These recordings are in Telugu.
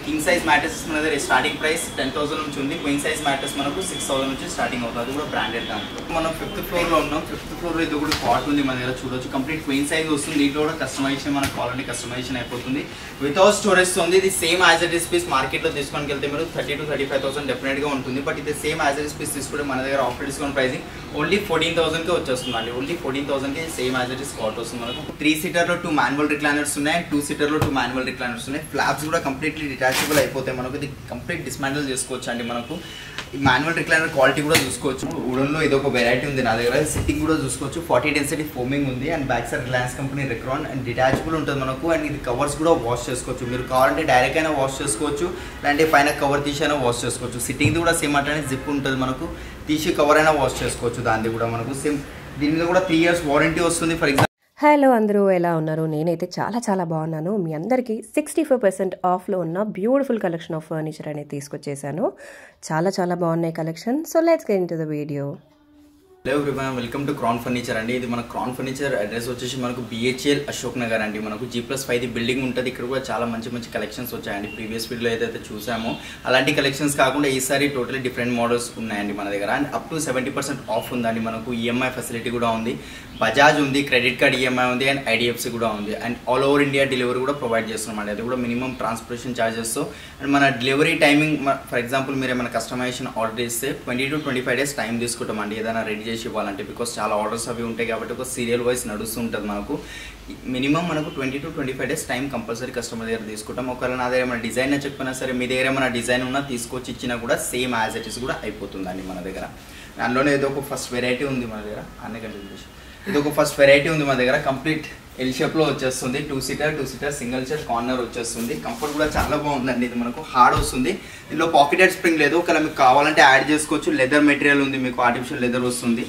కింగ్ సైజ్ మ్యాట్రెసెస్ మన దగ్గర స్టార్టింగ్ ప్రైస్ 10,000 నుంచి ఉంది. క్వీన్ సైజ్ మ్యాట్రెస్ మనకు 6,000 నుంచి స్టార్టింగ్ అవుతుంది. అది కూడా బ్రాండెడ్ దాంట్లో. మనం 5th ఫ్లోర్లో ఉన్నాం. 5th ఫ్లోర్లో ఇది కూడా కాట్ ఉంది మన దగ్గర చూడొచ్చు. కంప్లీట్ క్వీన్ సైజ్ వస్తుంది. దీంట్లో కూడా కస్టమైజేషన్ మనకు కావాలంటే కస్టమైజేషన్ అయిపోతుంది. వితౌట్ స్టోరేజ్ ఉంది. ఇది same as it is piece మార్కెట్లో తీసుకొని వెళ్తే మీరు 30,000 to 35,000 డెఫినెట్గా ఉంటుంది. బట్ ఇది same as it is piece తీసుకుంటే మన దగ్గర ఆఫర్ డిస్కౌంట్ ప్రైసింగ్ ఓన్లీ 14,000కి వచ్చేస్తుంది అండి. ఓన్లీ 14,000కి same as it is cot వస్తుంది మనకు. 3 సీటర్లో 2 మాన్యువల్ రిక్లైనర్స్ ఉన్నాయి. 2 సీటర్లో 2 మాన్యువల్ రిక్లైనర్స్ ఉన్నాయి. ఫ్లాప్స్ కూడా కంప్లీట్లీ డిటాచబుల్ అయిపోతాయి మనకు. ఇది కంప్లీట్ డిస్మాంటిల్ చేసుకోవచ్చు అండి. మనకు ఈ మాన్యువల్ రిక్లైనర్ క్వాలిటీ కూడా చూసుకోవచ్చు. వుడన్లో ఇది ఒక వెరైటీ ఉంది నా దగ్గర. సిట్టింగ్ కూడా చూసుకోవచ్చు. 40 డెన్సిటీ ఫోమింగ్ ఉంది and back side Reliance company Recron and detachable ఉంటుంది మనకు. అండ్ ఇది కవర్స్ కూడా వాష్ చేసుకోవచ్చు. మీరు కావాలంటే డైరెక్ట్ అయినా వాష్ చేసుకోవచ్చు, లేదంటే పైన కవర్ తీసైనా వాష్ చేసుకోవచ్చు. సిట్టింగ్ కూడా సేమ్ అట్లనే జిప్ ఉంటుంది మనకు. తీసి కవర్ అయినా వాష్ చేసుకోవచ్చు. దాన్ని కూడా మనకు సేమ్ దీని మీద కూడా 3 years వారంటీ వస్తుంది. ఫర్ ఎగ్జాంపుల్ హలో అందరూ ఎలా ఉన్నారు? నేనైతే చాలా బాగున్నాను. మీ అందరికీ 65% ఆఫ్లో ఉన్న బ్యూటిఫుల్ కలెక్షన్ ఆఫ్ ఫర్నిచర్ అనేది తీసుకొచ్చేసాను. చాలా బాగున్నాయి collection. So let's get into the video. Hello everyone, welcome to క్రాన్ ఫర్నిచర్ అండి. ఇది మన క్రాన్ ఫర్నిచర్ అడ్రస్ వచ్చేసి మనకు BHL అశోక్ నగర్ అండి. మనకు G+5 బిల్డింగ్ ఉంటుంది. ఇక్కడ కూడా చాలా మంచి కలెక్షన్స్ వచ్చాయండి. ప్రీవియస్ వీడియోలో ఏదైతే చూసామో అలాంటి కలెక్షన్స్ కాకుండా ఈసారి టోటలీ డిఫరెంట్ మోడల్స్ ఉన్నాయండి మన దగ్గర. అండ్ అప్ టు 70% ఆఫ్ ఉందండి. మనకు EMI ఫెసిలిటీ కూడా ఉంది. బజాజ్ ఉంది, క్రెడిట్ కార్డ్ EMI ఉంది అండ్ IDFC కూడా ఉంది. And all over India delivery కూడా ప్రొవైడ్ చేస్తున్నాం అండి. అది కూడా మినిమం ట్రాన్స్పోర్టేషన్ ఛార్జెస్. అండ్ మన డెలివరీ టైమింగ్ ఫర్ ఎగ్జాంపుల్ మీరు ఏమైనా కస్టమైజేషన్ ఆర్డర్ ఇస్తే 20 to 25 days టైం తీసుకుంటామండి ఏదైనా రెడీ చేసి ఇవ్వాలంటే. బికాస్ చాలా ఆర్డర్స్ అవి ఉంటాయి కాబట్టి ఒక సీరియల్ వైజ్ నడుస్తూ ఉంటుంది మనకు. మినిమం మనకు 20 to 25 days time compulsory customer దగ్గర తీసుకుంటాం. ఒకవేళ నా దగ్గర ఏమైనా డిజైన్ చెప్పినా సరే, మీ దగ్గర ఏమైనా డిజైన్ ఉన్నా తీసుకొచ్చి ఇచ్చినా కూడా సేమ్ యాజ్ ఇట్ ఇస్ కూడా అయిపోతుందండి మన దగ్గర. దానిలోనే ఏదో ఒక ఫస్ట్ వెరైటీ ఉంది మన దగ్గర. ఇది ఒక ఫస్ట్ వెరైటీ ఉంది మన దగ్గర. కంప్లీట్ ఎల్ షేప్లో వచ్చేస్తుంది. 2 seater సింగిల్ చైర్ కార్నర్ వచ్చేస్తుంది. కంఫర్ట్ కూడా చాలా బాగుందండి. ఇది మనకు హార్డ్ వస్తుంది. దీనిలో పాకెటెడ్ స్ప్రింగ్ లేదు. ఒకవేళ మీకు కావాలంటే యాడ్ చేసుకోవచ్చు. లెదర్ మెటీరియల్ ఉంది, మీకు ఆర్టిఫిషియల్ లెదర్ వస్తుంది.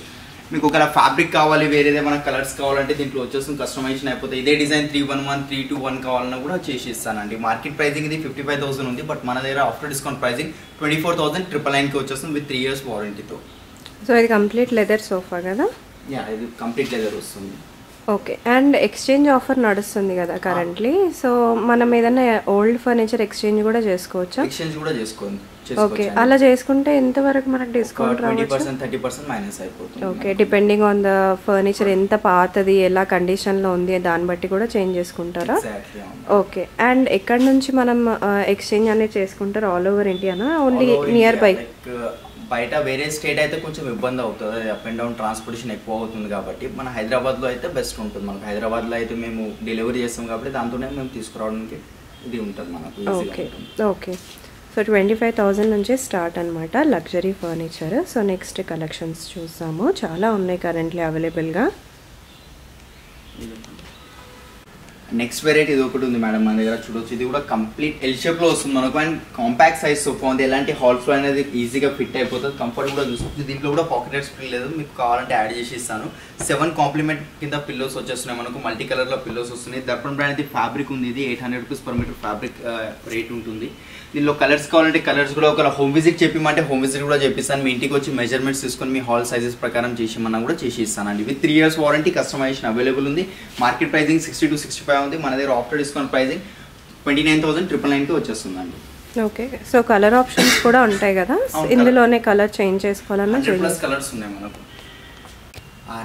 మీకు ఒకవేళ ఫ్యాబ్రిక్ కావాలి, వేరేదే మన కలర్స్ కావాలంటే దీంట్లో వచ్చేస్తుంది. కస్టమైజేషన్ అయిపోతుంది. ఇదే డిజైన్ 311, 321 కావాలన్నా కూడా చేసి ఇస్తానండి. మార్కెట్ ప్రైజింగ్ ఇది 55,000 ఉంది. బట్ మన దగ్గర ఆఫ్టర్ డిస్కౌంట్ ప్రైజింగ్ 24,999కి వచ్చేస్తుంది విత్ 3 years వారంటీతో. సో ఇది కంప్లీట్ లెదర్ సోఫా కదా? యా, ఇది కంప్లీట్ లెదర్ వస్తుంది. ఓకే. అండ్ ఎక్స్చేంజ్ ఆఫర్ నడుస్తుంది కదా కరెంట్లీ. సో మనం ఏదైనా ఓల్డ్ ఫర్నిచర్ ఎక్స్చేంజ్ కూడా చేసుకోవచ్చా? ఎక్స్చేంజ్ కూడా చేసుకోండి. ఓకే, అలా చేసుకుంటే ఎంత వరకు మనకు డిస్కౌంట్ రావచ్చు? 20%, 30% మైనస్ అయిపోతుంది. Okay, depending on the furniture ఎంత పాతది, ఎలా కండిషన్లో ఉంది దాన్ని బట్టి కూడా చేంజ్ చేసుకుంటారా? ఓకే. అండ్ ఎక్కడి నుంచి మనం ఎక్స్చేంజ్ అనేది చేసుకుంటారు? All over Indiana, only near by? బయట వేరే స్టేట్ అయితే కొంచెం ఇబ్బంది అవుతుంది. అప్ అండ్ డౌన్ ట్రాన్స్పోర్టేషన్ ఎక్కువ అవుతుంది కాబట్టి మన హైదరాబాద్లో అయితే బెస్ట్ ఉంటుంది. మనకు హైదరాబాద్లో అయితే మేము డెలివరీ చేస్తాం కాబట్టి దాంతోనే మేము తీసుకురావడానికి ఇది ఉంటుంది మనకు. ఓకే. సో 25,000 నుంచి స్టార్ట్ అనమాట luxury furniture. So next collections చూసాము. చాలా ఉన్నాయి కరెంట్లీ అవైలబుల్గా. నెక్స్ట్ వెరైటీ ఇది ఒకటి ఉంది మేడం మన దగ్గర చూడొచ్చు. ఇది కూడా కంప్లీట్ ఎల్ షేప్లో వస్తుంది మనకు. అండ్ కాంపాక్ట్ సైజ్ సోఫా ఉంది. ఎలాంటి హాల్ ఫ్లో అనేది ఈజీగా ఫిట్ అయిపోతుంది. కంఫర్ట్ కూడా చూసుకోవచ్చు. దీంట్లో కూడా పాకెటెడ్ స్ప్రింగ్ లేదు. మీకు కావాలంటే యాడ్ చేసి ఇస్తాను. 7 కాంప్లిమెంట్ కింద పిల్లోస్ వచ్చేస్తున్నాయి మనకు. మల్టీ కలర్లో పిల్లోస్ వస్తున్నాయి. దర్పణ్ బ్రాండ్ ఇది ఫ్యాబ్రిక్ ఉంది. ఇది 800 rupees per meter fabric rate ఉంటుంది. దీనిలో కలర్స్ కావాలంటే కలర్స్ కూడా ఒకవేళ హోమ్ విజిట్ చెప్పిమంటే హోమ్ విజిట్ కూడా చెప్పిస్తాను. మీ ఇంటికి వచ్చి మెజర్మెంట్స్ తీసుకొని మీ హాల్ సైజెస్ ప్రకారం చేసిమన్నా కూడా చేసి ఇస్తానండి. With 3 years warranty, customization available ఉంది. మార్కెట్ ప్రైజింగ్ 60 to 65 ఉంది. మన దగ్గర ఆఫ్టర్ డిస్కౌంట్ ప్రైజింగ్ 29,999కి వచ్చేస్తుందండి. ఓకే. సో కలర్ ఆప్షన్స్ కూడా ఉంటాయి కదా, ఇందులోనే కలర్ చేంజ్ చేసుకోవాలన్నా ప్లస్ కలర్స్ ఉన్నాయి మనకు.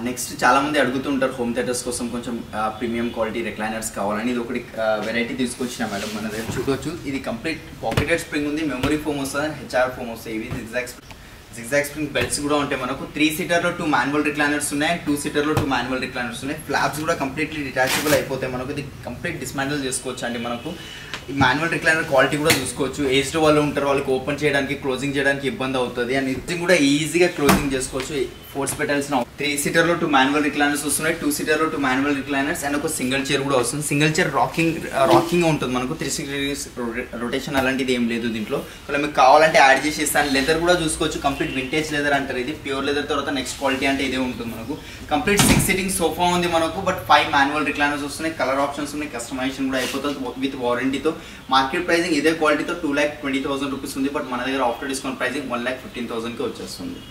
నెక్స్ట్ చాలా మంది అడుగుతుంటారు హోమ్ థియేటర్స్ కోసం కొంచెం ప్రీమియం క్వాలిటీ రిక్లైనర్స్ కావాలని. ఇది ఒకటి వెరైటీ తీసుకొచ్చిన మేడం మన దగ్గర చూడవచ్చు. ఇది కంప్లీట్ పాకెటెడ్ స్ప్రింగ్ ఉంది. మెమరీ ఫోమ్ వస్తుంది, HR ఫోమ్ వస్తాయి. ఇవి జిగ్జాగ్ స్ప్రింగ్ బెల్ట్స్ కూడా ఉంటాయి మనకు. 3 seaterలో 2 మాన్యువల్ రిక్లైనర్స్ ఉన్నాయి. 2 seaterలో 2 మాన్యువల్ రిక్లైనర్స్ ఉన్నాయి. ఫ్లాప్స్ కూడా కంప్లీట్లీ డిటాచబుల్ అయిపోతాయి మనకు. ఇది కంప్లీట్ డిస్మాంటిల్ చేసుకోవచ్చు అండి మనకు. ఈ మాన్యువల్ రిక్లైనర్ క్వాలిటీ కూడా చూసుకోవచ్చు. ఏజ్డ్ వాళ్ళు ఉంటారు, వాళ్ళకి ఓపెన్ చేయడానికి క్లోజింగ్ చేయడానికి ఇబ్బంది అవుతుంది. అండ్ ఇది కూడా ఈజీగా క్లోజింగ్ చేసుకోవచ్చు. ఫోర్స్ పెట్టాల్సిన 3 seaterలో 2 మాన్యువల్ రిక్లైనర్స్ వస్తున్నాయి. 2 seaterలో 2 మాన్యువల్ రిక్లైనర్స్ అండ్ ఒక సింగిల్ చైర్ కూడా వస్తుంది. సింగిల్ చైర్ రాకింగ్ ఉంటుంది మనకు. 360 degrees రొటేషన్ అలాంటిది ఏం లేదు దీంట్లో. ఒకవేళ మీకు కావాలంటే యాడ్ చేసి ఇస్తాను. లెదర్ కూడా చూసుకోవచ్చు. కంప్లీట్ వింటేజ్ లెదర్ అంటారు. ఇది ప్యూర్ లెదర్ తర్వాత నెక్స్ట్ క్వాలిటీ అంటే ఇదే ఉంటుంది మనకు. కంప్లీట్ 6 sitting సోఫా ఉంది మనకు. బట్ 5 మాన్యువల్ రిక్లైనర్స్ వస్తున్నాయి. కలర్ ఆప్షన్స్ ఉన్నాయి. కస్టమైజేషన్ కూడా అయిపోతుంది విత్ వారంటీతో. మార్కెట్ ప్రైజింగ్ ఇదే క్వాలిటీతో 2,20,000 rupees ఉంది. బట్ మన దగ్గర ఆఫ్టర్ డిస్కౌంట్ ప్రైజింగ్ 1,15,000కి వచ్చేస్తుంది.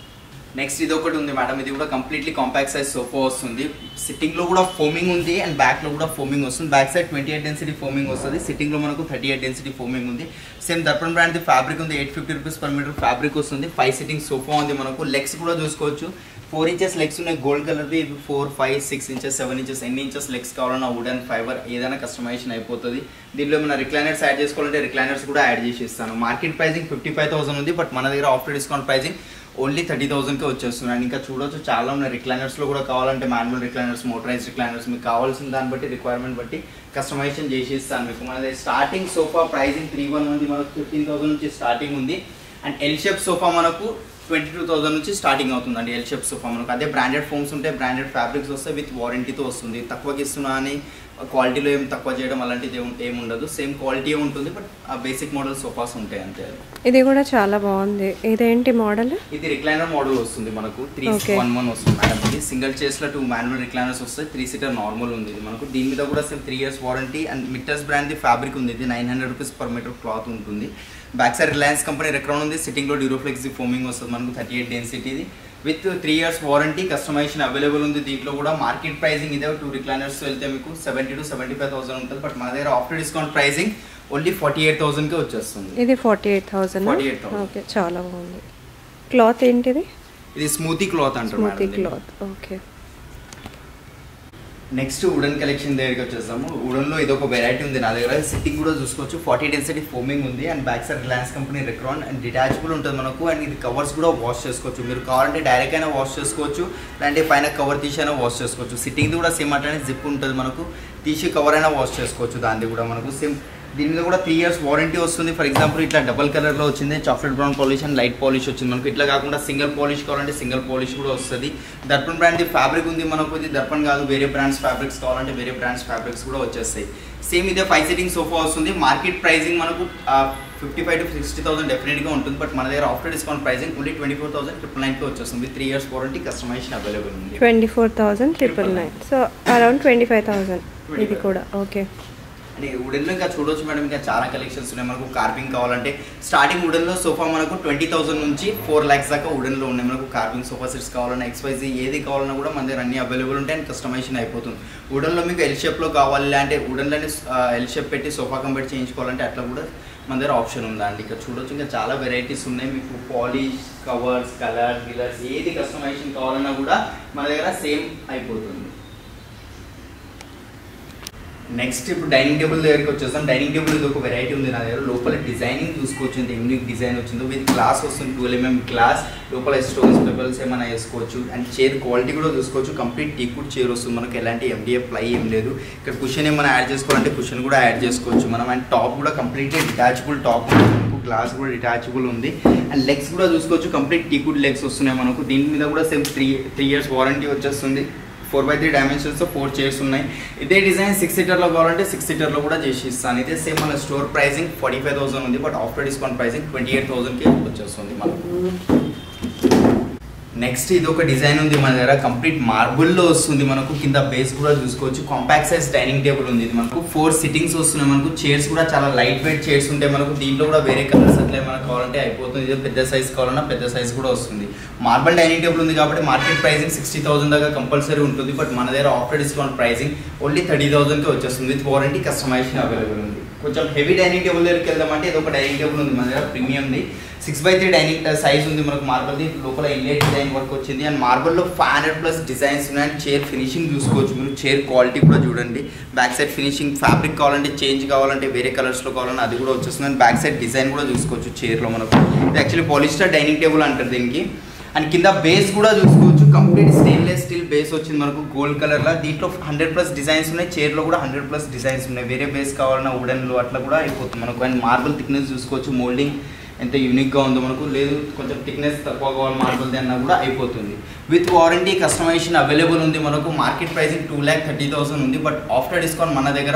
నెక్స్ట్ ఇది ఒకటి ఉంది మేడం, ఇది కూడా కంప్లీట్లీ కాంపాక్ట్ సైజ్ సోఫా వస్తుంది. సిట్టింగ్ లో కూడా ఫోమింగ్ ఉంది అండ్ బ్యాక్ లో కూడా ఫోమింగ్ వస్తుంది. బ్యాక్ సైడ్ 28 డెన్సిటీ ఫోమింగ్ వస్తుంది, సిట్టింగ్ లో మనకు 38 డెన్సిటీ ఫోమింగ్ ఉంది. సేమ్ దర్పణ్ బ్రాండ్ ఫ్యాబ్రిక్ ఉంది, 850 రూపీస్ పర్ మీటర్ ఫ్యాబ్రిక్ వస్తుంది. 5 సిట్టింగ్ సోఫా ఉంది మనకు. లెగ్స్ కూడా చూసుకోవచ్చు, 4 ఇంచెస్ లెగ్స్ ఉన్నాయి గోల్డ్ కలర్వి. 4, 5, 6 ఇంచెస్ 7 ఇంచెస్ ఎన్ని ఇంచెస్ లెగ్స్ కావాలన్నా వుడెన్ ఫైబర్ ఏదైనా కస్టమైజేషన్ అయిపోతుంది. దీనిలో మన రిక్లైనర్స్ యాడ్ చేసుకోవాలంటే రిక్లైనర్స్ కూడా యాడ్ చేసి ఇస్తాను. మార్కెట్ ప్రైసింగ్ 55,000 ఉంది, బట్ మన దగ్గర ఆఫ్టర్ డిస్కౌంట్ ప్రైసింగ్ ఓన్లీ 30,000కే వచ్చేస్తున్నాయి. ఇంకా చూడవచ్చు చాలా ఉన్నాయి. రిక్లైనర్స్లో కూడా కావాలంటే మాన్యువల్ రిక్లైనర్స్, మోటరైజ్ రిక్లైనర్స్ మీకు కావాల్సిన దాన్ని బట్టి రిక్వైర్మెంట్ బట్టి కస్టమైజేషన్ చేసి ఇస్తాను మీకు. మనది స్టార్టింగ్ సోఫా ప్రైసింగ్ 3,1 ఉంది మనకు, 15,000 నుంచి స్టార్టింగ్ ఉంది. అండ్ ఎల్ షేప్ సోఫా మనకు 22,000 నుంచి స్టార్టింగ్ అవుతుందండి. ఎల్ షేప్ సోఫా మనకు అదే బ్రాండెడ్ ఫోమ్స్ ఉంటాయి, బ్రాండెడ్ ఫ్యాబ్రిక్స్ వస్తాయి, విత్ వారంటీతో వస్తుంది. తక్కువకి ఇస్తున్నా అని క్వాలిటీలో ఏం తక్కువ చేయడం అలాంటిది ఏమి ఉండదు, సేమ్ క్వాలిటీ ఉంటుంది, బట్ ఆ బేసిక్ మోడల్ సోఫాస్ ఉంటాయి అంతే. ఇది కూడా చాలా బాగుంది. ఇదేంటి మోడల్? ఇది రిక్లైనర్ మోడల్ వస్తుంది మనకు, 311 వస్తుంది మేడం. ఇది సింగిల్ చైర్స్ లో 2 మాన్యువల్ రిక్లైనర్స్ వస్తాయి, 3 సీటర్ నార్మల్ ఉంది ఇది మనకు. దీని మీద కూడా సేమ్ 3 years వారంటీ అండ్ మిట్టర్స్ బ్రాండ్ ఫ్యాబ్రిక్ ఉంది. ఇది 900 రూపీస్ పర్ మీటర్ క్లాత్ ఉంటుంది. Back side Reliance company Recron ఉంది, సిట్టింగ్ లో డ్యూరోఫ్లెక్స్ ఫోమింగ్ వస్తుంది మనకు, 38 డెన్సిటీది with 3 years warranty. Customization available ఉంది దీంట్లో కూడా. మార్కెట్ ప్రైసింగ్ ఇదే 2 రిక్లైనర్స్ వెళ్తే మీకు 70,000 to 75,000 ఉంటుంది, బట్ మన దగ్గర ఆఫ్టర్ డిస్కౌంట్ ప్రైసింగ్ ఓన్లీ 48,000కే వచ్చేస్తుంది. ఇది 48,000. ఓకే, చాలా బాగుంది. క్లాత్ ఏంటిది? ఇది స్మూతీ క్లాత్ అంటారు. Smoothie cloth, okay. Next wooden collection దగ్గరికి వచ్చేస్తాము. వుడెన్లో ఇది ఒక వెరైటీ ఉంది నా దగ్గర. సిట్టింగ్ కూడా చూసుకోవచ్చు, 40 డెన్సిటీ ఫోమింగ్ ఉంది and back side Reliance company Recron and detachable ఉంటుంది మనకు. అండ్ ఇది కవర్స్ కూడా వాష్ చేసుకోవచ్చు, మీరు కావాలంటే డైరెక్ట్ అయినా వాష్ చేసుకోవచ్చు, లేదంటే పైన కవర్ తీసి అయినా వాష్ చేసుకోవచ్చు. సిట్టింగ్ కూడా సేమ్ అట్లనే జిప్ ఉంటుంది మనకు, తీసి కవర్ అయినా వాష్ చేసుకోవచ్చు. దాన్ని కూడా మనకు సేమ్ దీని మీద కూడా 3 years వారంటీ వస్తుంది. ఫర్ ఎగ్జాంపుల్ ఇట్లా డబల్ కలర్లో వచ్చింది, chocolate brown polish and light polish వచ్చింది మనకు. ఇట్లా కాకుండా సింగిల్ పాలిష్ కావాలంటే సింగిల్ పాలిష్ కూడా వస్తుంది. దర్పణ్ బ్రాండ్ ఫ్యాబ్రిక్ ఉంది మనకు, ఇది దర్పణ్ కాదు, వేరే బ్రాండ్స్ ఫ్యాబ్రిక్స్ కావాలంటే వేరే బ్రాండ్స్ ఫ్యాబ్రిక్స్ కూడా వచ్చేస్తాయి. సేమ్ ఇదే 5 సిట్టింగ్ సోఫా వస్తుంది. మార్కెట్ ప్రైసింగ్ మనకు 55,000 to 60,000 డెఫినెట్గా ఉంటుంది, బట్ మన దగ్గర ఆఫ్టర్ డిస్కౌంట్ ప్రైసింగ్ ఓన్లీ 24,999కే వచ్చేస్తుంది. 3 years వారంటీ, కస్టమైజేషన్ అవైలబుల్ ఉంది. 24,999, సో అరౌండ్ 25,000 ఇది కూడా. ఓకే. అంటే వుడెన్లో ఇంకా చూడవచ్చు మేడం, ఇంకా చాలా కలెక్షన్స్ ఉన్నాయి మనకు. కార్వింగ్ కావాలంటే స్టార్టింగ్ వుడెన్లో సోఫా మనకు 20,000 నుంచి 4 lakhs దాకా వుడెన్లో ఉన్నాయి మనకు. కార్వింగ్ సోఫా సెట్స్ కావాలన్నా, XYZ ఏది కావాలన్నా కూడా మన దగ్గర అన్ని అవైలబుల్ ఉంటాయి అండ్ కస్టమైజేషన్ అయిపోతుంది. వుడెన్లో మీకు ఎల్ షేప్లో కావాలి అంటే వుడెన్లోనే ఎల్ షేప్ పెట్టి సోఫా కంప్లీట్ చేయించుకోవాలంటే అట్లా కూడా మన దగ్గర ఆప్షన్ ఉందా అండి. ఇక్కడ చూడవచ్చు ఇంకా చాలా వెరైటీస్ ఉన్నాయి మీకు. పాలిష్, కవర్స్, కలర్స్, గిలర్స్ ఏది కస్టమైజేషన్ కావాలన్నా కూడా మన దగ్గర సేమ్ అయిపోతుంది. నెక్స్ట్ ఇప్పుడు డైనింగ్ టేబుల్ దగ్గరికి వచ్చేస్తాం. డైనింగ్ టేబుల్ ఇది ఒక వెరైటీ ఉంది నా దగ్గర. లోపల డిజైనింగ్ చూసుకోవచ్చు, ఎంత యూనిక్ డిజైన్ వచ్చిందో. విత్ గ్లాస్ వస్తుంది, 12 mm గ్లాస్. లోపల స్టోన్స్, పెబల్స్ ఏమైనా వేసుకోవచ్చు. అండ్ చైర్ క్వాలిటీ కూడా చూసుకోవచ్చు, కంప్లీట్ టీకుడ్ చైర్ వస్తుంది మనకు. ఎలాంటి MDF ప్లై ఏం లేదు. ఇక్కడ కుషన్ ఏమైనా యాడ్ చేసుకోవాలంటే కుషన్ కూడా యాడ్ చేసుకోవచ్చు మనం. అండ్ టాప్ కూడా కంప్లీట్లీ డిటాచబుల్ టాప్ ఉంది మనకు. గ్లాస్ కూడా డిటాచబుల్ ఉంది. అండ్ లెగ్స్ కూడా చూసుకోవచ్చు, కంప్లీట్ టీకుడ్ లెగ్స్ వస్తున్నాయి మనకు. దీని మీద కూడా సేమ్ 3 years వారంటీ వచ్చేస్తుంది. 4x3 డైమెన్షన్స్తో 4 చైర్స్ ఉన్నాయి. ఇదే డిజైన్ 6 సీటర్లో కావాలంటే 6 సీటర్లో కూడా చేసి ఇస్తాను. ఇదే సేమ్ మన స్టోర్ ప్రైసింగ్ 45,000 ఉంది, బట్ ఆఫ్టర్ డిస్కౌంట్ ప్రైసింగ్ 28,000కి వచ్చేస్తుంది మనకు. నెక్స్ట్ ఇది ఒక డిజైన్ ఉంది మన దగ్గర, కంప్లీట్ మార్బుల్లో వస్తుంది మనకు. కింద బేస్ కూడా చూసుకోవచ్చు, కాంపాక్ట్ సైజ్ డైనింగ్ టేబుల్ ఉంది. ఇది మనకు 4 సిట్టింగ్స్ వస్తున్నాయి మనకు. చైర్స్ కూడా చాలా లైట్ వెయిట్ చైర్స్ ఉంటాయి మనకు. దీంట్లో కూడా వేరే కలర్స్ అట్లా ఏమైనా కావాలంటే అయిపోతుంది. ఇదే పెద్ద సైజ్ కావాలన్నా పెద్ద సైజ్ కూడా వస్తుంది. మార్బల్ డైనింగ్ టేబుల్ ఉంది కాబట్టి మార్కెట్ ప్రైసింగ్ 60,000 దాకా కంపల్సరీ ఉంటుంది, బట్ మన దగ్గర ఆఫ్టర్ డిస్కౌంట్ ప్రైసింగ్ ఓన్లీ 30,000కి వచ్చేస్తుంది. విత్ వారంటీ, కస్టమైజేషన్ అవైలబుల్ ఉంది. కొంచెం హెవీ డైనింగ్ టేబుల్ దగ్గరికి వెళ్దామంటే ఇది ఒక డైనింగ్ టేబుల్ ఉంది మన దగ్గర, ప్రీమియంది. 6x3 డైనింగ్ సైజ్ ఉంది మనకు. మార్బల్ది లోపల ఇన్లెట్ డిజైన్ వర్క్ వచ్చింది. అండ్ మార్బల్లో 500+ డిజైన్స్ ఉన్నాయి. అండ్ చైర్ ఫినిషింగ్ చూసుకోవచ్చు మీరు. చైర్ క్వాలిటీ కూడా చూడండి. బ్యాక్ సైడ్ ఫినిషింగ్, ఫ్యాబ్రిక్ కావాలంటే చేంజ్ కావాలంటే వేరే కలర్స్లో కావాలంటే అది కూడా వచ్చేస్తుంది. అండ్ బ్యాక్ సైడ్ డిజైన్ కూడా చూసుకోవచ్చు చైర్లో మనకు. ఇది యాక్చువల్లీ పాలిస్టర్ డైనింగ్ టేబుల్ అంటారు దీనికి. అండ్ కింద బేస్ కూడా చూసుకోవచ్చు, కంప్లీట్ స్టెయిన్లెస్ స్టీల్ బేస్ వచ్చింది మనకు గోల్డ్ కలర్లో. దీంట్లో 100+ డిజైన్స్ ఉన్నాయి. చైర్లో కూడా 100+ డిజైన్స్ ఉన్నాయి. వేరే బేస్ కావాలన్నా వుడెన్లో అట్లా కూడా అయిపోతుంది మనకు. అండ్ మార్బుల్ థిక్నెస్ చూసుకోవచ్చు, మోల్డింగ్ ఎంత యూనిక్గా ఉందో మనకు. లేదు కొంచెం థిక్నెస్ తక్కువ కావాలి మార్బుల్ది అన్నా కూడా అయిపోతుంది. విత్ వారంటీ, కస్టమైజేషన్ అవైలబుల్ ఉంది మనకు. మార్కెట్ ప్రైసింగ్ 2,30,000 ఉంది, బట్ ఆఫ్టర్ డిస్కౌంట్ మన దగ్గర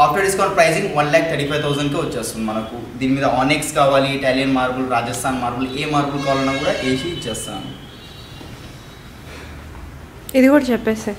ఆఫ్టర్ డిస్కౌంట్ ప్రైసింగ్ 1,35,000కి వచ్చేస్తుంది మనకు. దీని మీద ఆనెక్స్ కావాలి, ఇటాలియన్ మార్బుల్, రాజస్థాన్ మార్బుల్, ఏ మార్బుల్ కావాలన్నా కూడా వేసి ఇచ్చేస్తాను. ఇది కూడా చెప్పేసి.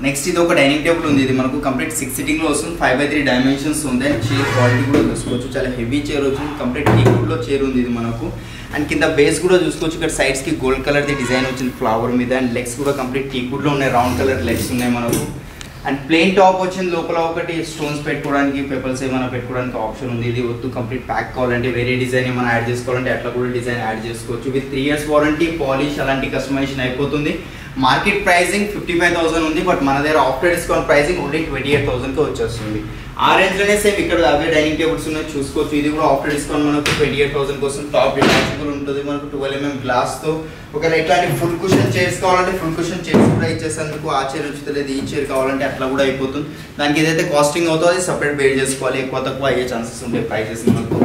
నెక్స్ట్ ఇది ఒక డైనింగ్ టేబుల్ ఉంది. ఇది మనకు కంప్లీట్ 6 సిట్టింగ్ లో వస్తుంది. 5x3 డైమెన్షన్స్ ఉంది. అండ్ చైర్ క్వాలిటీ కూడా చూసుకోవచ్చు, చాలా హెవీ చైర్ వచ్చింది. కంప్లీట్ టీకుడ్ లో చైర్ ఉంది ఇది మనకు. అండ్ కింద బేస్ కూడా చూసుకోవచ్చు, ఇక్కడ సైడ్స్ కి గోల్డ్ కలర్ ది డిజైన్ వచ్చింది ఫ్లవర్ మీద. అండ్ లెగ్స్ కూడా కంప్లీట్ టీకుడ్ లో ఉన్నాయి, రౌండ్ కలర్ లెగ్స్ ఉన్నాయి మనకు. అండ్ ప్లెయిన్ టాప్ వచ్చింది. లోపల ఒకటి స్టోన్స్ పెట్టుకోవడానికి, పేపర్స్ ఏమైనా పెట్టుకోవడానికి ఆప్షన్ ఉంది. ఇది వద్దు కంప్లీట్ ప్యాక్ కావాలంటే వేరే డిజైన్ ఏమైనా యాడ్ చేసుకోవాలంటే అట్లా కూడా డిజైన్ యాడ్ చేసుకోవచ్చు. విత్ 3 years వారంటీ, పాలిష్ అలాంటి కస్టమైజేషన్ అయిపోతుంది. మార్కెట్ ప్రైసింగ్ 55,000 ఉంది, బట్ మన దగ్గర ఆఫ్టర్ డిస్కౌంట్ ప్రైసింగ్ ఓన్లీ 28,000కి వచ్చేస్తుంది. ఆ రేంజ్లోనే సేమ్ ఇక్కడ అవే డైనింగ్ టేబుల్స్ ఉన్నాయి చూసుకోవచ్చు. ఇది కూడా ఆఫ్టర్ డిస్కౌంట్ మనకు 28,000 కోసం. టాప్ డిటాచబుల్ ఉంటుంది మనకు 12 mm గ్లాస్తో. ఒకవేళ ఇట్లాంటి ఫుల్ కుషన్ చైర్స్ కావాలంటే ఫుల్ కుషన్ చైర్స్ కూడా ఇచ్చేసేందుకు. ఆ చైర్ వచ్చలేదు, ఈ చైర్ కావాలంటే అట్లా కూడా అయిపోతుంది. దానికి ఏదైతే కాస్టింగ్ అవుతుందో అది సపరేట్ బేర్ చేసుకోవాలి, ఎక్కువ తక్కువ అయ్యే ఛాన్సెస్ ఉంటాయి ప్రైసెస్ మనకు.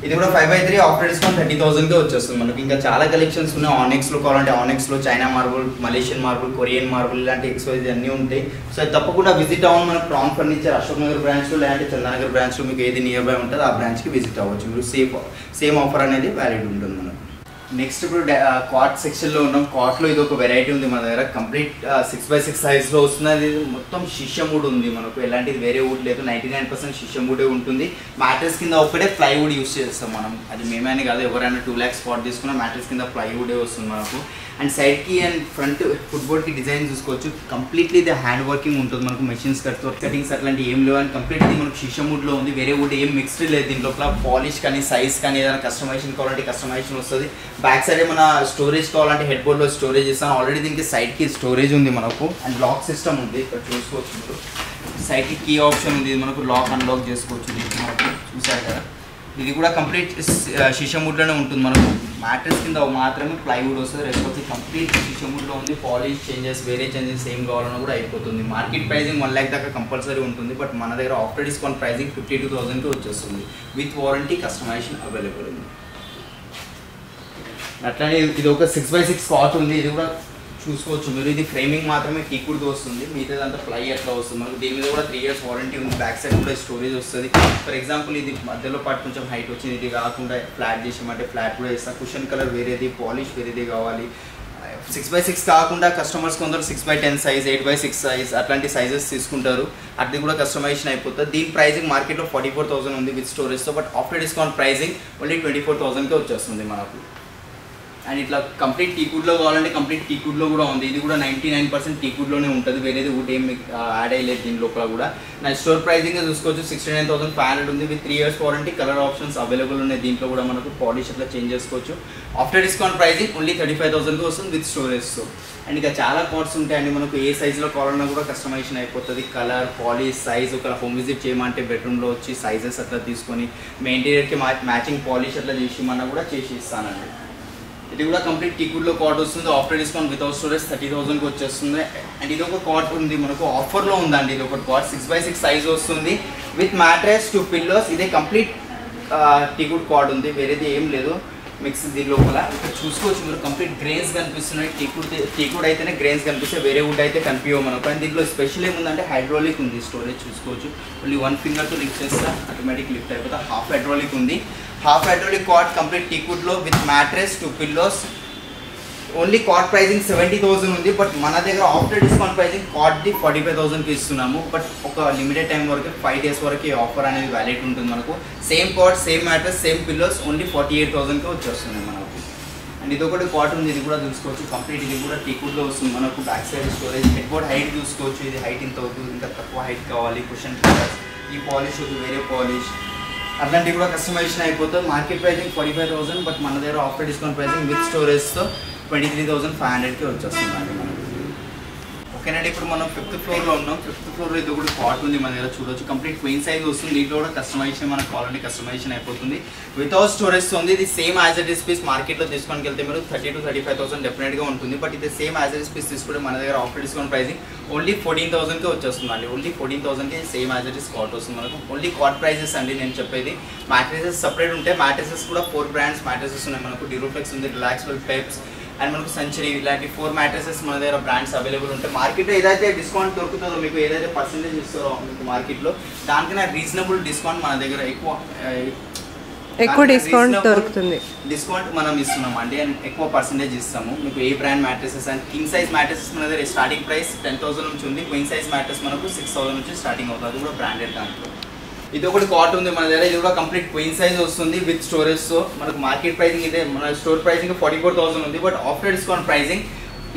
ఇది కూడా 5x3 ఆఫ్టర్ డిస్కౌంట్ 30,000కే వచ్చేస్తుంది మనకి. ఇంకా చాలా కలెక్షన్స్ ఉన్నాయి. ఆనెక్స్లో కావాలంటే ఆనెక్స్లో China marble, Malaysian marble, Korean marble ఇలాంటి XYZ అన్నీ ఉంటాయి. సో అది తప్పకుండా విజిట్ అవ్వండి. మనకు క్రౌన్ ఫర్నిచర్ అశోక్ నగర్ బ్రాంచ్లో లేదంటే చందానగర్ బ్రాంచ్లో మీకు ఏది నియర్ బై ఉంటుందో ఆ బ్రాంచ్కి విజిట్ అవ్వచ్చు. మీరు సేమ్ ఆఫర్ అనేది వ్యాలిడ్ ఉంటుంది మనకు. నెక్స్ట్ ఇప్పుడు కాట్ సెక్షన్లో ఉన్నాం. కాట్లో ఇది ఒక వెరైటీ ఉంది మన దగ్గర. కంప్లీట్ 6x6 సైజ్లో వస్తుంది. అది మొత్తం షిషమ్ వుడ్ ఉంది మనకు, ఎలాంటిది వేరే వుడ్ లేదు. 99% షిషమ్ వుడే ఉంటుంది. మ్యాట్రెస్ కింద ఒకటే ప్లైవుడ్ యూస్ చేస్తాం మనం. అది మేమేనే కాదు, ఎవరైనా 2 lakhs స్పాట్ తీసుకున్న మ్యాట్రెస్ కింద ప్లైవుడే వస్తుంది మనకు. అండ్ సైడ్కి అండ్ ఫ్రంట్ ఫుట్బోర్డ్కి డిజైన్ చూసుకోవచ్చు. కంప్లీట్లీ ఇది హ్యాండ్ వర్కింగ్ ఉంటుంది మనకు. మెషిన్స్ కటింగ్స్ అట్లాంటి ఏం లేవు. అండ్ కంప్లీట్లీ మనకు షిషమ్ వుడ్లో ఉంది, వేరే వుడ్ ఏం మిక్స్డ్ లేదు దీంట్లో. పాలిష్ కానీ సైజ్ కానీ ఏదైనా కస్టమైజేషన్ కావాలంటే కస్టమైజేషన్ వస్తుంది. బ్యాక్ సైడ్ ఏమైనా స్టోరేజ్ కావాలంటే హెడ్ బోర్డ్లో స్టోరేజ్ ఇస్తాను. ఆల్రెడీ దీనికి సైడ్కి స్టోరేజ్ ఉంది మనకు. అండ్ లాక్ సిస్టమ్ ఉంది ఇక్కడ చూసుకోవచ్చు మీరు. సైడ్కి కీ ఆప్షన్ ఉంది, ఇది మనకు లాక్ అన్లాక్ చేసుకోవచ్చు. దీనికి మనకు చూసారు కదా, ఇది కూడా కంప్లీట్ షిషమ్ వుడ్లోనే ఉంటుంది మనకు. మ్యాట్రెస్ కింద మాత్రమే ప్లైవుడ్ వస్తుంది, రెస్ట్ కంప్లీట్ షిషమ్ వుడ్లో ఉంది. పాలిష్ చేంజెస్, వేరే చేంజెస్ ఏం కావాలన్నా కూడా అయిపోతుంది. మార్కెట్ ప్రైసింగ్ 1 lakh దాకా కంపల్సరీ ఉంటుంది, బట్ మన దగ్గర ఆఫ్టర్ డిస్కౌంట్ ప్రైసింగ్ 52,000కి వచ్చేస్తుంది. విత్ వారంటీ, కస్టమైజేషన్ అవైలబుల్ ఉంది. అట్లానే ఇది ఒక 6x6 కాట్ ఉంది. ఇది కూడా చూసుకోవచ్చు మీరు. ఇది ఫ్రేమింగ్ మాత్రమే టీకుడ్తో వస్తుంది, మిగతాదంతా ప్లై అట్లా వస్తుంది మనకు. దీని మీద కూడా 3 years వారంటీ ఉంది. బ్యాక్ సైడ్ కూడా స్టోరేజ్ వస్తుంది. ఫర్ ఎగ్జాంపుల్ ఇది మధ్యలో పాటు కొంచెం హైట్ వచ్చింది, ఇది కాకుండా ఫ్లాట్ చేసామంటే ఫ్లాట్ కూడా ఇస్తాం. కుషన్ కలర్ వేరేది, పాలిష్ వేరేది కావాలి. 6x6 కాకుండా కస్టమర్స్ కొందరు 6x10 సైజ్, 8x6 సైజ్ అట్లాంటి సైజెస్ తీసుకుంటారు. అది కూడా కస్టమైజేషన్ అయిపోతుంది. దీని ప్రైసింగ్ మార్కెట్లో 44,000 ఉంది విత్ స్టోరేజ్తో, but after discount pricing only 24,000కే వచ్చేస్తుంది మనకు. అండ్ ఇట్లా కంప్లీట్ టీకుడ్లో కావాలంటే కంప్లీట్ టీకుడ్లో కూడా ఉంది. ఇది కూడా 99% టీకుడ్లోనే ఉంటుంది, వేరేది వుడ్ ఏం యాడ్ అయ్యలేదు దీని లోపల కూడా. నా స్టోర్ ప్రైసింగ్ చూసుకోవచ్చు 69,500 ఉంది with 3 years warranty. Colour options available ఉన్నాయి దీంట్లో కూడా మనకు. పాలిష్ అట్లా చేంజ్ చేసుకోవచ్చు. ఆఫ్టర్ డిస్కౌంట్ ప్రైసింగ్ ఓన్లీ 35,000కి వస్తుంది విత్ స్టోరేజ్తో. అండ్ ఇక చాలా కార్డ్స్ ఉంటాయండి మనకు. ఏ సైజులో కావాలన్నా కూడా కస్టమైజేషన్ అయిపోతుంది. Colour, polish, size. ఒక హోమ్ విజిట్ చేయమంటే బెడ్రూమ్లో వచ్చి సైజెస్ అట్లా తీసుకొని మీ ఇంటీరియర్కి మ్యాచింగ్ పాలిష్ అట్లా చేసి మన కూడా చేసి ఇస్తానండి. ఇది కూడా కంప్లీట్ టీకుడ్లో కాట్ వస్తుంది. ఆఫ్టర్ డిస్కౌంట్ వితౌట్ స్టోరేజ్ 30,000కి వచ్చేస్తుంది. అండ్ ఇది ఒక కాట్ ఉంది మనకు, ఆఫర్లో ఉందండి. ఇది ఒక కాట్ 6x6 సైజ్ వస్తుంది విత్ మ్యాట్రెస్, 2 pillows. ఇదే కంప్లీట్ టీకుడ్ కాట్ ఉంది, వేరేది ఏం లేదు మిక్స్ దీని లోపల. ఇక్కడ చూసుకోవచ్చు మీరు, కంప్లీట్ గ్రెయిన్స్ కనిపిస్తున్నాయి. టీకుడ్ అయితేనే గ్రెయిన్స్ కనిపిస్తాయి, వేరే వుడ్ అయితే కనిపించవు మనకు. అండ్ దీంట్లో స్పెషల్ ఏముందంటే హైడ్రాలిక్ ఉంది. స్టోరేజ్ చూసుకోవచ్చు, ఓన్లీ 1 fingerతో లిఫ్ట్ చేస్తే ఆటోమేటిక్ లిఫ్ట్ అయిపోతే. హాఫ్ హైడ్రాలిక్ ఉంది. హాఫ్ హైడ్రాలిక్ కాట్ కంప్లీట్ టీకుడ్లో with mattress, 2 pillows. Only cot pricing 70,000 ఉంది, బట్ మన దగ్గర ఆఫ్టర్ డిస్కౌంట్ ప్రైసింగ్ కాట్ది 45,000కి ఇస్తున్నాము. బట్ ఒక లిమిటెడ్ టైం వరకు 5 days వరకు ఆఫర్ అనేది వ్యాలిడ్ ఉంటుంది మనకు. Same cot, same mattress, same pillows, only 48,000కి వచ్చేస్తుంది మనకు. అండ్ ఇది ఒకటి కాట్ ఉంది, ఇది కూడా చూసుకోవచ్చు. కంప్లీట్ ఇది కూడా టీకుడ్లో వస్తుంది మనకు. Back side storage, head board height చూసుకోవచ్చు. ఇది హైట్ ఇంత అవుతుంది, ఇంకా తక్కువ హైట్ కావాలి. కుషన్ కలర్స్, ఈ పాలిష్ వద్దు, వేరే పాలిష్ అట్లాంటివి కూడా కస్టమైజేషన్ అయిపోతుంది. మార్కెట్ ప్రైసింగ్ 45,000, బట్ మన దగ్గర ఆఫ్టర్ డిస్కౌంట్ ప్రైసింగ్ విత్ స్టోరేజ్తో 23,500కి వచ్చేస్తుందండి మనకు. ఓకేనండి, ఇప్పుడు మనం 5th floorలో ఉన్నాం. 5th floorలో ఇది ఒకటి కాట్ ఉంది మన దగ్గర చూడవచ్చు. కంప్లీట్ క్వీన్ సైజ్ వస్తుంది. దీంట్లో కూడా కస్టమైజేషన్ మనకు కావాలంటే కస్టమైజేషన్ అయిపోతుంది. వితౌట్ స్టోరేజ్ ఉంది. ఇది same as it is piece మార్కెట్లో తీసుకొని వెళ్తే మీరు 30,000 to 35,000 డెఫినెట్గా ఉంటుంది. బట్ ఇది same as it is piece తీసుకుంటే మన దగ్గర ఆఫ్టర్ డిస్కౌంట్ ప్రైసింగ్ ఓన్లీ 14,000కి వచ్చేస్తుందండి. ఓన్లీ 14,000కి same as it is cot వస్తుంది మనకు. ఓన్లీ కాట్ ప్రైజెస్ అండి నేను చెప్పేది. మ్యాట్రెసెస్ సపరేట్ ఉంటాయి. మ్యాట్రెసెస్ కూడా 4 brands మ్యాట్రెసెస్ ఉన్నాయి మనకు. డ్యూరోఫ్లెక్స్ ఉంది, రిలాక్స్వెల్, పెప్స్ అండ్ మనకు సెంచరీ, ఇలాంటి 4 mattresses మన దగ్గర బ్రాండ్స్ అవైలబుల్ ఉంటాయి. మార్కెట్లో ఏదైతే డిస్కౌంట్ దొరుకుతుందో, మీకు ఏదైతే పర్సెంటేజ్ ఇస్తారో మీకు మార్కెట్లో, దానికన్నా రీజనబుల్ డిస్కౌంట్ మన దగ్గర ఎక్కువ ఎక్కువ డిస్కౌంట్ దొరుకుతుంది. డిస్కౌంట్ మనం ఇస్తున్నాం అండి, అండ్ ఎక్కువ పర్సెంటేజ్ ఇస్తాము. మీకు ఏ brand mattresses and king size mattresses మన దగ్గర స్టార్టింగ్ ప్రైస్ 10,000 నుంచి ఉంది. క్వీన్ సైజ్ మ్యాట్రెస్ మనకు 6,000 నుంచి స్టార్టింగ్ అవుతుంది, అది కూడా బ్రాండెడ్ దాంట్లో. ఇది ఒకటి కాట్ ఉంది మన దగ్గర, ఇది కూడా కంప్లీట్ క్వీన్ సైజ్ వస్తుంది విత్ స్టోరేజ్. సో మనకు మార్కెట్ ప్రైసింగ్ ఇదే, మన స్టోర్ ప్రైసింగ్ 44,000 ఉంది. బట్ ఆఫ్టర్ డిస్కౌంట్ ప్రైసింగ్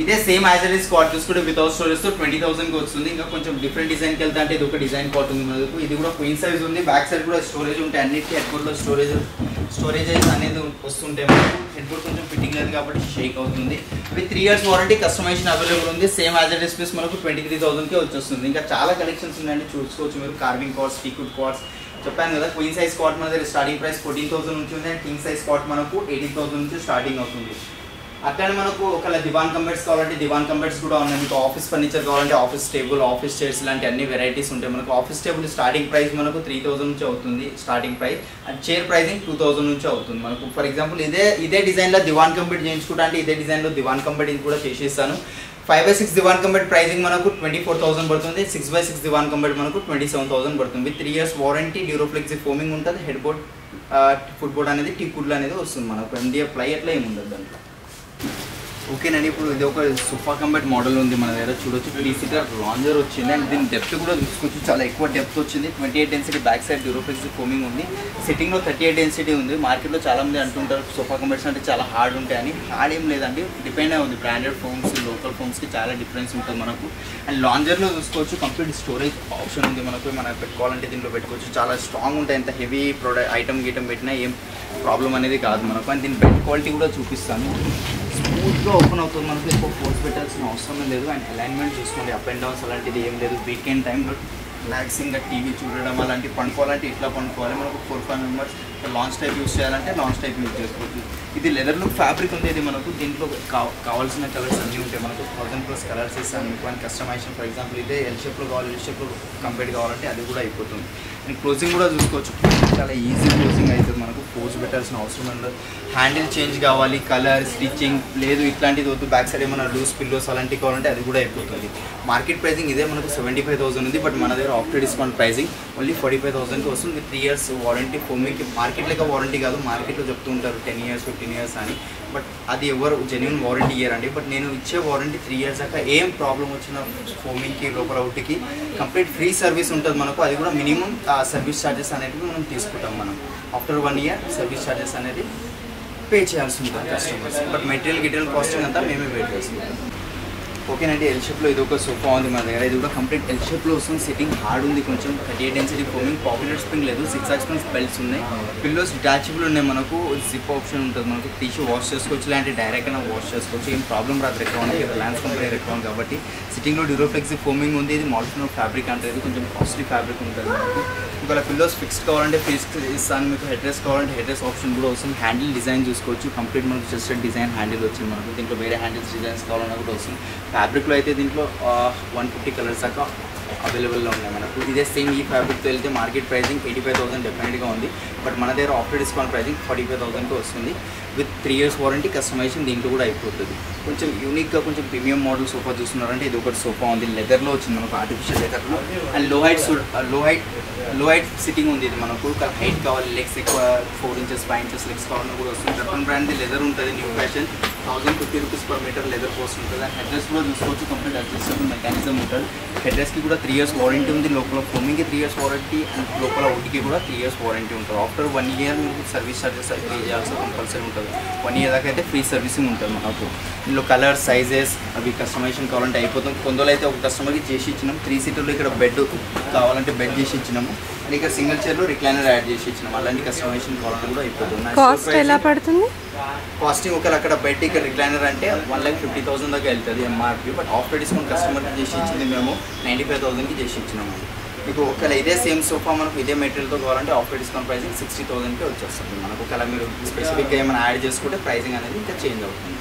ఇదే same as it is cot చూసుకుంటే వితౌట్ స్టోరేజ్ తో 20,000కి వస్తుంది. ఇంకా కొంచెం డిఫరెంట్ డిజైన్కి వెళ్తా అంటే ఇది ఒక డిజైన్ కాట్ ఉంది మనకు. ఇది కూడా క్వీన్ సైజ్ ఉంది, బ్యాక్ సైడ్ కూడా స్టోరేజ్ ఉంటాయి. అన్నిటికీ హెడ్బోర్డ్లో స్టోరేజ్ అనేది వస్తుంటాయి మనకు. హెడ్బోర్డ్ కొంచెం ఫిట్టింగ్ లేదు కాబట్టి షేక్ అవుతుంది. With 3 years warranty, customization available ఉంది. Same as it is plus మనకు 23,000కి వచ్చేస్తుంది. ఇంకా చాలా కలెక్షన్స్ ఉన్నాయండి, చూసుకోవచ్చు మీరు. కార్వింగ్ కార్డ్స్, టీకుడ్ కార్డ్స్ చెప్పాను కదా. క్వీన్ సైజ్ కాట్ మన దగ్గర స్టార్టింగ్ ప్రైస్ 14,000 నుంచి ఉంది. అండ్ కింగ్ సైజ్ కాట్ మనకు 18,000 నుంచి స్టార్టింగ్ అవుతుంది. అక్కడ మనకు ఒకవేళ దివాన్ కంబెడ్స్ కావాలంటే దివాన్ కంబెడ్స్ కూడా ఉన్నాయి. మీకు ఆఫీస్ ఫర్నిచర్ కావాలంటే ఆఫీస్ టేబుల్, ఆఫీస్ చైర్స్ లాంటి అన్ని వెరైటీస్ ఉంటాయి మనకు. ఆఫీస్ టేబుల్ స్టార్టింగ్ ప్రైస్ మనకు 3,000 నుంచి అవుతుంది starting price. And chair pricing 2,000 నుంచి అవుతుంది మనకు. ఫర్ ఎగ్జాంపుల్ ఇదే డిజైన్లో దివాన్ కంబెడ్ చేయించుకుంటా అంటే ఇదే డిజైన్లో దివాన్ కంబెడ్ ఇది కూడా చేసేస్తాను. 5/6 దివాన్ కంబెడ్ ప్రైసింగ్ మనకు 24,000 పడుతుంది. 6/6 దివాన్ కంబెడ్ మనకు 27,000 పడుతుంది. విత్ 3 years వారంటీ, డ్యూరోఫ్లెక్సీ ఫోమింగ్ ఉంటుంది. హెడ్ బోర్డ్, ఫుట్ బోర్డ్ అనేది టీకుడ్లు అనేది వస్తుంది మనకు. MDF ప్లై అట్లా ఏమి ఉండదు దాంట్లో. ఓకేనండి, ఇప్పుడు ఇది ఒక సోఫా కంబెడ్ మోడల్ ఉంది మన దగ్గర, చూడొచ్చు. 3-seater లాంజర్ వచ్చింది. అండ్ దీని డెప్త్ కూడా చూసుకోవచ్చు, చాలా ఎక్కువ డెప్త్ వచ్చింది. 28 డెన్సిటీ బ్యాక్ సైడ్ డ్యూరోఫ్లెక్సీ ఫోమింగ్ ఉంది. సిట్టింగ్లో 38 డెన్సిటీ ఉంది. మార్కెట్లో చాలా మంది అంటుంటారు సోఫా కంబెడ్స్ అంటే చాలా హార్డ్ ఉంటాయని. హార్డ్ ఏం లేదండి, డిపెండ్ అయి ఉంది. బ్రాండెడ్ ఫోమ్స్, లోకల్ ఫోమ్స్కి చాలా డిఫరెన్స్ ఉంటుంది మనకు. అండ్ లాంజర్లో చూసుకోవచ్చు, కంప్లీట్ స్టోరేజ్ ఆప్షన్ ఉంది మనకు. మనం పెట్టుకోవాలంటే దీంట్లో పెట్టుకోవచ్చు. చాలా స్ట్రాంగ్ ఉంటాయి, ఎంత హెవీ ప్రోడక్ట్ ఐటమ్ పెట్టినా ఏం ప్రాబ్లం అనేది కాదు మనకు. అండ్ దీని బెడ్ క్వాలిటీ కూడా చూపిస్తాను. స్మూత్గా ఓపెన్ అవుతుంది మనకు, ఎక్కువ ఫోర్స్ పెట్టాల్సిన అవసరం లేదు. అండ్ అలైన్మెంట్ చూసుకోండి, అప్ అండ్ డౌన్స్ అలాంటిది ఏం లేదు. వీకెండ్ టైంలో రిలాక్సింగ్గా టీవీ చూడడం అలాంటివి, పండుకోవాలంటే ఇట్లా పండుకోవాలి. మనకు 4-5 members లాంచ్ టైప్ యూస్ చేయాలంటే లాంచ్ టైప్ యూజ్ చేసుకోవచ్చు. ఇది లెదర్ లుక్ ఫ్యాబ్రిక్ ఉంది. ఇది మనకు దీంట్లో కావాల్సిన కలర్స్ అన్నీ ఉంటాయి మనకు. 1000+ కలర్స్ ఇస్తాను మీకు. అండ్ కస్టమైజేషన్ ఫర్ ఎగ్జాంపుల్ ఇదే ఎల్ షేప్లో కావాలి, ఎల్ షేప్లో కంప్లీట్ కావాలంటే అది కూడా అయిపోతుంది. అండ్ క్లోజింగ్ కూడా చూసుకోవచ్చు, చాలా ఈజీ క్లోజింగ్ అవుతుంది మనకు. ఫోర్స్ పెట్టాల్సిన అవసరం ఉండదు. హ్యాండిల్ చేంజ్ కావాలి, కలర్, స్టిచ్చింగ్ లేదు ఇట్లాంటిది వద్దు, బ్యాక్ సైడ్ ఏమైనా లూజ్ పిల్లోస్ అలాంటివి కావాలంటే అది కూడా అయిపోతుంది. మార్కెట్ ప్రైసింగ్ ఇదే మనకు 75,000 ఉంది. బట్ మన దగ్గర ఆఫ్టర్ డిస్కౌంట్ ప్రైసింగ్ ఓన్లీ 45,000కి వస్తుంది. విత్ 3 years వారంటీ ఫోమింగ్కి. మార్కెట్ లెక్క వారంటీ కాదు, మార్కెట్లో చెప్తూ ఉంటారు 10 years 15 years అని. బట్ అది ఎవరు జెన్యున్ వారంటీ ఇయ్యారండి. బట్ నేను ఇచ్చే వారంటీ 3 years దాకా ఏం ప్రాబ్లం వచ్చినా ఫోమింగ్కి, లోపల అవుట్కి కంప్లీట్ ఫ్రీ సర్వీస్ ఉంటుంది మనకు. అది కూడా మినిమం సర్వీస్ ఛార్జెస్ అనేవి మనం తీసుకుంటాం. మనం ఆఫ్టర్ 1 year సర్వీస్ ఛార్జెస్ అనేది పే చేయాల్సి ఉంటుంది కస్టమర్స్. బట్ మెటీరియల్ కాస్టింగ్ అంతా మేమే పే చేసుకుంటాం. ఓకేనండి, ఎల్ షేప్లో ఇది ఒక సోఫా ఉంది మన దగ్గర. ఇది కూడా కంప్లీట్ ఎల్ షేప్లో వస్తుంది. సిట్టింగ్ హార్డ్ ఉంది కొంచెం. 38 డెన్సిటీ ఫోమింగ్, పాకెట్ స్ప్రింగ్ లేదు. 6 axis బెల్ట్స్ ఉన్నాయి. పిల్లోస్ డిటాచబుల్ ఉన్నాయి మనకు. జిప్ ఆప్షన్ ఉంటుంది మనకు. తీసి వాష్ చేసుకోవచ్చు, ఇలాంటి డైరెక్ట్ అయినా వాష్ చేసుకోవచ్చు. ఏం ప్రాబ్లం రాదు. రెక్వాన్కి రిలయన్స్ కంపెనీ రెక్వాన్ కాబట్టి. సిట్టింగ్లో డ్యూరోఫ్లెక్సీ ఫోమింగ్ ఉంది. ఇది మాల్ఫినో ఫ్యాబ్రిక్ అంటే ఇది కొంచెం కాస్ట్లీ ఫ్యాబ్రిక్ ఉంటుంది మనకు. ఒకవేళ పిల్లోస్ ఫిక్స్డ్ కావాలంటే ఫిక్స్డ్ ఇస్తాను మీకు. హెడ్ రెస్ట్ కావాలంటే హెడ్ రెస్ట్ ఆప్షన్ కూడా వస్తుంది. హ్యాండిల్ డిజైన్ చూసుకోవచ్చు, కంప్లీట్ మనకు జస్ట్ డిజైన్ హ్యాండిల్ వచ్చింది మనకు. దీంట్లో వేరే హ్యాండిల్స్ డిజైన్స్ కావాలన్నా కూడా వస్తుంది. ఫ్యాబ్రిక్లో అయితే దీంట్లో 150 కలర్స్ దాకా అవైలబుల్లో ఉన్నాయి మనకు. ఇదే సేమ్ ఈ ఫ్యాబ్రిక్తో వెళ్తే మార్కెట్ ప్రైసింగ్ 85,000 డెఫినెట్గా ఉంది. బట్ మన దగ్గర ఆఫ్టర్ డిస్కౌంట్ ప్రైసింగ్ 45,000కి వస్తుంది. విత్ 3 years వారంటీ, కస్టమైజేషన్ దీంట్లో కూడా అయిపోతుంది. కొంచెం యూనిక్గా కొంచెం ప్రీమియం మోడల్ సోఫా చూస్తున్నారంటే ఇది ఒకటి సోఫా ఉంది. లెదర్లో వచ్చింది మనకు, ఆర్టిఫిషియల్ లెదర్లో. అండ్ లో హైట్ సిట్టింగ్ ఉంది. ఇది మనకు హైట్ కావాలి, లెగ్స్ ఎక్కువ 4 inches 5 inches లెగ్స్ కావాలని కూడా వస్తుంది. దర్పన్ బ్రాండ్ది లెదర్ ఉంటుంది, new fashion. 1,050 rupees per meter leather cost ఉంటుంది. అండ్ హెడ్ రెస్ట్ కూడా చూసుకోవచ్చు, కంప్లీట్ అడ్జస్టబుల్ మెకానిజం ఉంటుంది. హెడ్ రెస్ట్కి కూడా 3 years వారంటీ ఉంది. లోపల ఫోమింగ్కి 3 years వారంటీ, అండ్ లోపల వుడ్కి కూడా 3 years వారంటీ ఉంటుంది. ఆఫ్టర్ 1 year మీకు సర్వీస్ ఛార్జెస్ పే చేయాల్సి కంపల్సరీ ఉంటుంది. 1 year దాకా అయితే ఫ్రీ సర్వీసింగ్ ఉంటుంది మనకు. ఇందులో కలర్, సైజెస్ అవి కస్టమైజేషన్ కావాలంటే అయిపోతుంది. కొందరు అయితే ఒక కస్టమర్కి చేసి ఇచ్చినాం. 3 seaterలో ఇక్కడ బెడ్ కావాలంటే బెడ్ చేసి ఇచ్చినాము. అండ్ ఇక్కడ సింగిల్ చైర్లో రిక్లైనర్ యాడ్ చేసి ఇచ్చినాము. అలాంటి కస్టమైజేషన్ కావాలని కూడా అయిపోతుంది. కాస్ట్ ఎలా పడుతుంది? కాస్టింగ్ ఒకవేళ అక్కడ బెడ్ ఇక్కడ రిక్లైనర్ అంటే 1,50,000 దాకా వెళ్తుంది ఎంఆర్పి. బట్ ఆఫ్టర్ డిస్కౌంట్ కస్టమర్కి చేసి ఇచ్చింది మేము 95,000కి చేసి ఇచ్చినాము. మీకు ఒకవేళ ఇదే సేమ్ సోఫా మనకు ఇదే మెటీరియల్తో కావాలంటే ఆఫ్టర్ డిస్కౌంట్ ప్రైసింగ్ 60,000కి వచ్చేస్తుంది మనకు. ఒకవేళ మీరు స్పెసిఫిక్గా ఏమైనా యాడ్ చేసుకుంటే ప్రైసింగ్ అనేది ఇంకా చేంజ్ అవుతుంది.